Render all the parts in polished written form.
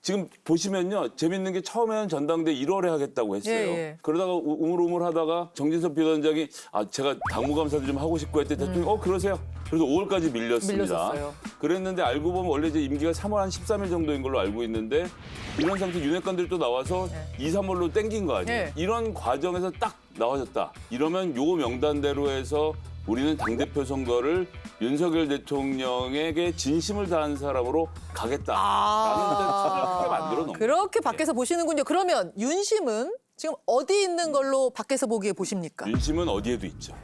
지금 보시면요. 재밌는 게 처음에는 전당대 1월에 하겠다고 했어요. 예. 그러다가 우물우물 하다가 정진석 비대위원장이 제가 당무감사도 좀 하고 싶고 했더니 대통령이 그러세요. 그래서 5월까지 밀렸습니다. 밀렸었어요. 그랬는데 알고 보면 원래 이제 임기가 3월 한 13일 정도인 걸로 알고 있는데 이런 상태 윤핵관들이 또 나와서 2, 3월로 땡긴 거 아니에요. 네. 이런 과정에서 딱 나와졌다. 이러면 요 명단대로 해서 우리는 당대표 선거를 윤석열 대통령에게 진심을 다한 사람으로 가겠다라는 뜻을 크게 만들어 놓은 거예요. 그렇게 밖에서 보시는군요. 그러면 윤심은 지금 어디 있는 걸로 밖에서 보기에 보십니까? 윤심은 어디에도 있죠.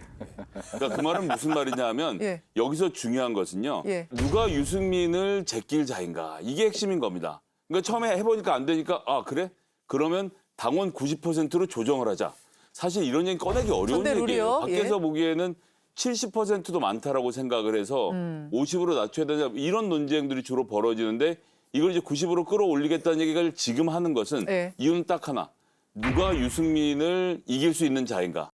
그러니까 그 말은 무슨 말이냐 하면 예. 여기서 중요한 것은요. 예. 누가 유승민을 제낄 자인가. 이게 핵심인 겁니다. 그러니까 처음에 해보니까 안 되니까 그래? 그러면 당원 90%로 조정을 하자. 사실 이런 얘기 꺼내기 어려운 선대 룰이요? 얘기예요. 밖에서 예. 보기에는 70%도 많다라고 생각을 해서 50으로 낮춰야 되냐 이런 논쟁들이 주로 벌어지는데 이걸 이제 90으로 끌어올리겠다는 얘기를 지금 하는 것은 예. 이유는 딱 하나. 누가 유승민을 이길 수 있는 자인가.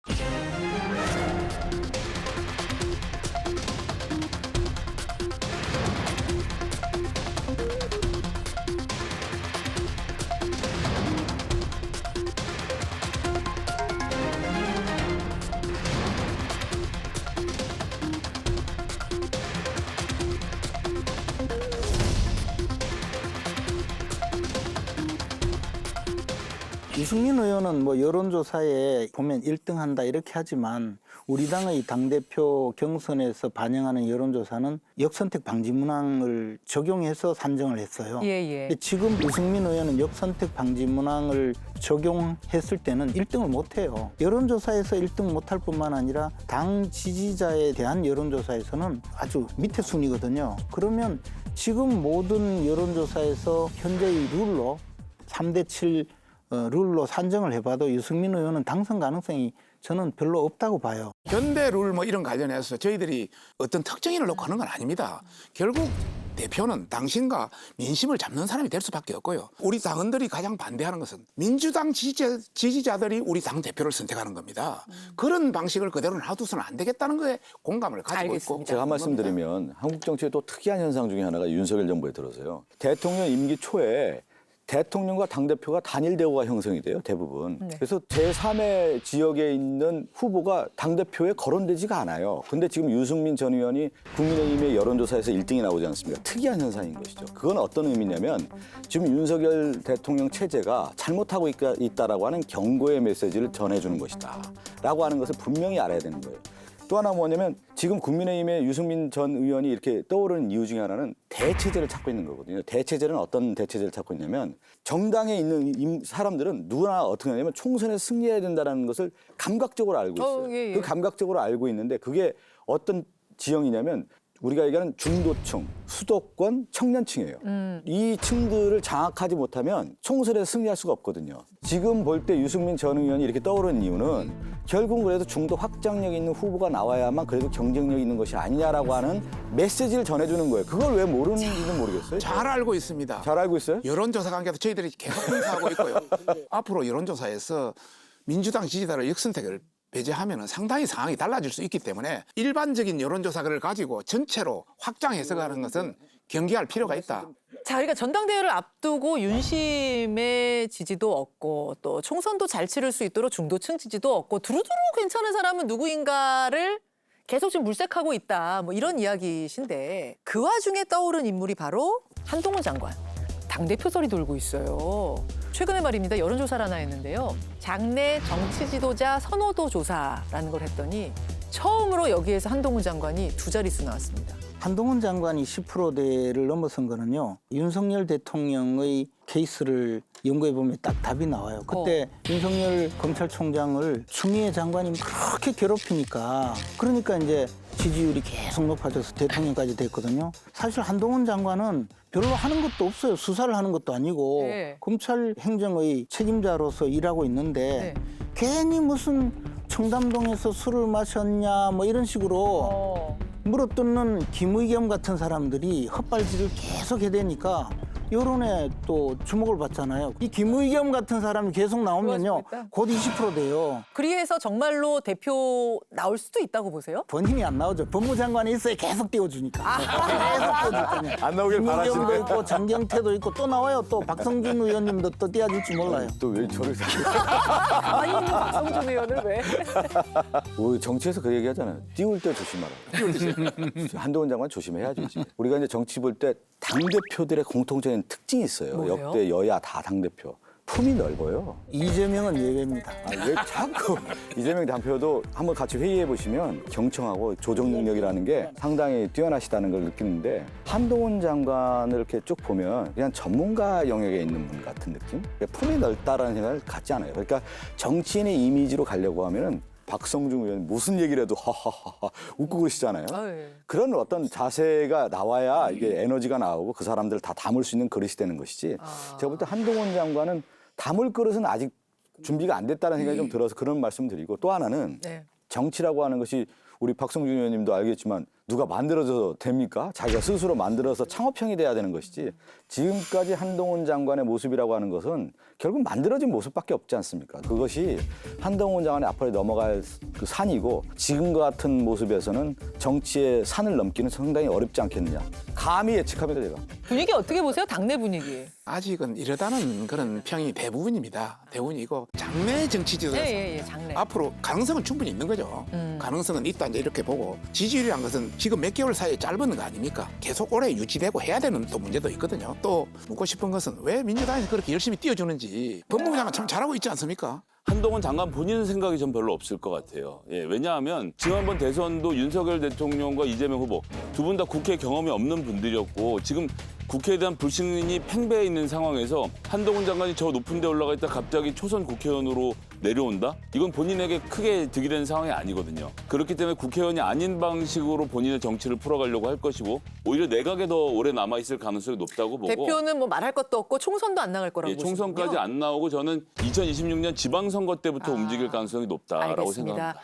유승민 의원은 뭐 여론조사에 보면 1등 한다 이렇게 하지만 우리 당의 당대표 경선에서 반영하는 여론조사는 역선택 방지 문항을 적용해서 산정을 했어요. 예. 근데 지금 유승민 의원은 역선택 방지 문항을 적용했을 때는 1등을 못해요. 여론조사에서 1등 못할 뿐만 아니라 당 지지자에 대한 여론조사에서는 아주 밑에 순위거든요. 그러면 지금 모든 여론조사에서 현재의 룰로 3대7 룰로 산정을 해봐도 유승민 의원은 당선 가능성이 저는 별로 없다고 봐요. 현대 룰 뭐 이런 관련해서 저희들이 어떤 특정인을 놓고 하는 건 아닙니다. 결국 대표는 당신과 민심을 잡는 사람이 될 수밖에 없고요. 우리 당원들이 가장 반대하는 것은 민주당 지지자들이 우리 당 대표를 선택하는 겁니다. 그런 방식을 그대로 놔두서는 안 되겠다는 거에 공감을 가지고 알겠습니다. 있고. 제가 한 말씀 드리면 한국 정치의 또 특이한 현상 중에 하나가 윤석열 정부에 들어서요. 대통령 임기 초에 대통령과 당대표가 단일 대우가 형성이 돼요, 대부분. 네. 그래서 제3의 지역에 있는 후보가 당대표에 거론되지가 않아요. 근데 지금 유승민 전 의원이 국민의힘의 여론조사에서 1등이 나오지 않습니까? 특이한 현상인 것이죠. 그건 어떤 의미냐면 지금 윤석열 대통령 체제가 잘못하고 있다라고 하는 경고의 메시지를 전해주는 것이다. 라고 하는 것을 분명히 알아야 되는 거예요. 또 하나 뭐냐면 지금 국민의힘의 유승민 전 의원이 이렇게 떠오르는 이유 중에 하나는 대체제를 찾고 있는 거거든요. 대체제는 어떤 대체제를 찾고 있냐면 정당에 있는 사람들은 누구나 어떻게 하냐면 총선에 승리해야 된다는 것을 감각적으로 알고 있어요. 예. 그 감각적으로 알고 있는데 그게 어떤 지형이냐면 우리가 얘기하는 중도층, 수도권, 청년층이에요. 이 층들을 장악하지 못하면 총선에서 승리할 수가 없거든요. 지금 볼 때 유승민 전 의원이 이렇게 떠오르는 이유는 결국 그래도 중도 확장력 있는 후보가 나와야만 그래도 경쟁력 있는 것이 아니냐라고 하는 메시지를 전해주는 거예요. 그걸 왜 모르는지는 모르겠어요. 잘 알고 있습니다. 잘 알고 있어요? 여론조사 관계에서 저희들이 계속 분석하고 있고요. 앞으로 여론조사에서 민주당 지지자를 역선택을 배제하면 상당히 상황이 달라질 수 있기 때문에 일반적인 여론조사를 가지고 전체로 확장 해석하는 것은 경계할 필요가 있다. 자, 그러니까 전당대회를 앞두고 윤심의 지지도 얻고 또 총선도 잘 치를 수 있도록 중도층 지지도 얻고 두루두루 괜찮은 사람은 누구인가를 계속 지금 물색하고 있다. 뭐 이런 이야기신데 그 와중에 떠오른 인물이 바로 한동훈 장관. 당대표설이 돌고 있어요. 최근에 말입니다. 여론조사를 하나 했는데요. 장내 정치 지도자 선호도 조사라는 걸 했더니 처음으로 여기에서 한동훈 장관이 두 자릿수 나왔습니다. 한동훈 장관이 10%대를 넘어선 거는요. 윤석열 대통령의 케이스를 연구해보면 딱 답이 나와요. 그때 윤석열 검찰총장을 추미애 장관이 그렇게 괴롭히니까 그러니까 이제 지지율이 계속 높아져서 대통령까지 됐거든요. 사실 한동훈 장관은 별로 하는 것도 없어요. 수사를 하는 것도 아니고 네. 검찰 행정의 책임자로서 일하고 있는데 네. 괜히 무슨 청담동에서 술을 마셨냐 뭐 이런 식으로 물어뜯는 김의겸 같은 사람들이 헛발질을 계속 해대니까 여론에 또 주목을 받잖아요. 이 김의겸 같은 사람이 계속 나오면요, 좋아지고 있다. 곧 20% 돼요. 그리해서 정말로 대표 나올 수도 있다고 보세요? 본인이 안 나오죠. 법무장관이 있어야 계속 띄워주니까. 계속 띄워주니까. 안 나오길 김의겸도 바라시네. 있고 장경태도 있고 또 나와요. 또 박성준 의원님도 또 띄워줄지 몰라요. 또 왜 저를 아니 있는 박성준 의원을 왜? 뭐 정치에서 그 얘기하잖아요. 띄울 때 조심하라. 한동훈 장관 조심해야죠. 이제. 우리가 이제 정치 볼 때 당 대표들의 공통적인 특징이 있어요. 뭐예요? 역대 여야 다 당 대표. 품이 넓어요. 이재명은 예외입니다. 왜 자꾸 이재명 대표도 한번 같이 회의해 보시면 경청하고 조정 능력이라는 게 상당히 뛰어나시다는 걸 느끼는데 한동훈 장관을 이렇게 쭉 보면 그냥 전문가 영역에 있는 분 같은 느낌? 품이 넓다라는 생각을 갖지 않아요. 그러니까 정치인의 이미지로 가려고 하면은 박성중 의원 무슨 얘기를 해도 하하하하 웃고 그러시잖아요. 아유. 그런 어떤 자세가 나와야 이게 에너지가 나오고 그 사람들을 다 담을 수 있는 그릇이 되는 것이지. 제가 볼 때 한동훈 장관은 담을 그릇은 아직 준비가 안 됐다는 생각이 좀 들어서 그런 말씀 드리고 또 하나는 네. 정치라고 하는 것이 우리 박성준 의원님도 알겠지만 누가 만들어줘서 됩니까? 자기가 스스로 만들어서 창업형이 돼야 되는 것이지 지금까지 한동훈 장관의 모습이라고 하는 것은 결국 만들어진 모습밖에 없지 않습니까? 그것이 한동훈 장관의 앞으로 넘어갈 그 산이고 지금과 같은 모습에서는 정치의 산을 넘기는 상당히 어렵지 않겠느냐. 감히 예측합니다, 제가. 분위기 어떻게 보세요? 당내 분위기. 아직은 이러다는 그런 평이 대부분입니다. 대부분이고 장래 정치지도에서 예, 장래. 앞으로 가능성은 충분히 있는 거죠. 가능성은 있다 이제 이렇게 보고 지지율이란 것은 지금 몇 개월 사이에 짧은 거 아닙니까? 계속 오래 유지되고 해야 되는 또 문제도 있거든요. 또 묻고 싶은 것은 왜 민주당에서 그렇게 열심히 띄워주는지 법무부 장관 참 잘하고 있지 않습니까? 한동훈 장관 본인 생각이 전 별로 없을 것 같아요. 예, 왜냐하면 지난번 대선도 윤석열 대통령과 이재명 후보 두 분 다 국회 경험이 없는 분들이었고 지금 국회에 대한 불신이 팽배해 있는 상황에서 한동훈 장관이 저 높은 데 올라가 있다 갑자기 초선 국회의원으로 내려온다? 이건 본인에게 크게 득이 되는 상황이 아니거든요. 그렇기 때문에 국회의원이 아닌 방식으로 본인의 정치를 풀어가려고 할 것이고 오히려 내각에 더 오래 남아있을 가능성이 높다고 보고 대표는 뭐 말할 것도 없고 총선도 안 나갈 거라고 예, 총선까지 보시는군요. 안 나오고 저는 2026년 지방선거 때부터 움직일 가능성이 높다라고 알겠습니다. 생각합니다.